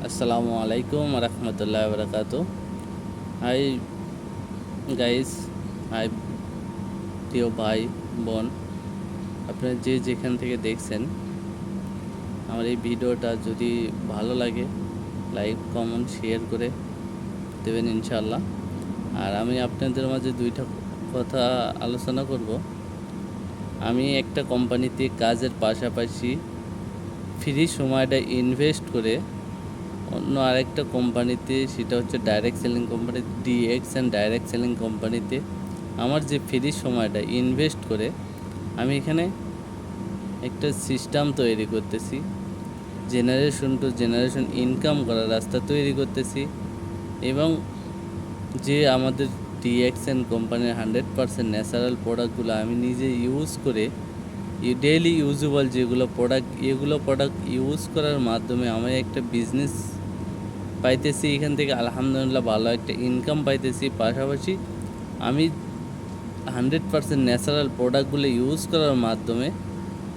আসসালামু আলাইকুম রহমতুল্লাহ বরকাত। হাই গাইস, হাই প্রিয় ভাই বোন, আপনারা যে যেখান থেকে দেখছেন আমার এই ভিডিওটা যদি ভালো লাগে লাইক কমেন্ট শেয়ার করে দেবেন ইনশাআল্লাহ। আর আমি আপনাদের মাঝে দুইটা কথা আলোচনা করব। আমি একটা কোম্পানিতে কাজের পাশাপাশি ফ্রি সময়টা ইনভেস্ট করে অন্য আরেকটা কোম্পানিতে, সেটা হচ্ছে direct selling company, DX and direct selling কোম্পানিতে আমার যে ফ্রি সময়টা ইনভেস্ট করে আমি এখানে একটা সিস্টেম তৈরি করতেছি, জেনারেশন টু জেনারেশন ইনকাম করার রাস্তা তৈরি করতেছি। এবং যে আমাদের ডিএক্সএন কোম্পানির 100% ন্যাচারাল প্রোডাক্টগুলো আমি নিজে ইউজ করে ডেইলি ইউজেবল যেগুলো প্রোডাক্ট, এগুলো প্রোডাক্ট ইউজ করার মাধ্যমে আমি একটা বিজনেস পাইতেছি, এখান থেকে আলহামদুলিল্লাহ ভালো একটা ইনকাম পাইতেছি। পাশাপাশি আমি 100% ন্যাচারাল প্রোডাক্টগুলো ইউজ করার মাধ্যমে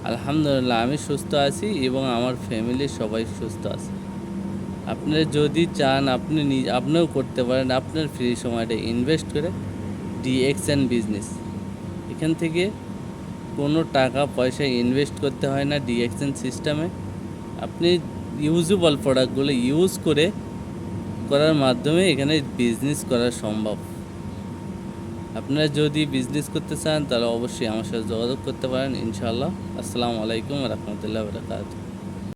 আলহামদুলিল্লাহ আমি সুস্থ আছি এবং আমার ফ্যামিলির সবাই সুস্থ আছে। আপনারা যদি চান আপনিও করতে পারেন আপনার ফ্রি সময়টা ইনভেস্ট করে ডিএক্সএন বিজনেস। এখান থেকে কোনো টাকা পয়সা ইনভেস্ট করতে হয় না। ডিএক্সএন সিস্টেমে আপনি ইউজেবল প্রোডাক্টগুলো ইউজ করার মাধ্যমে এখানে বিজনেস করা সম্ভব। আপনারা যদি বিজনেস করতে চান তাহলে অবশ্যই আমার সাথে যোগাযোগ করতে পারেন ইনশাআল্লাহ। আসসালামু আলাইকুম রহমতুল্লাহ বরকাত।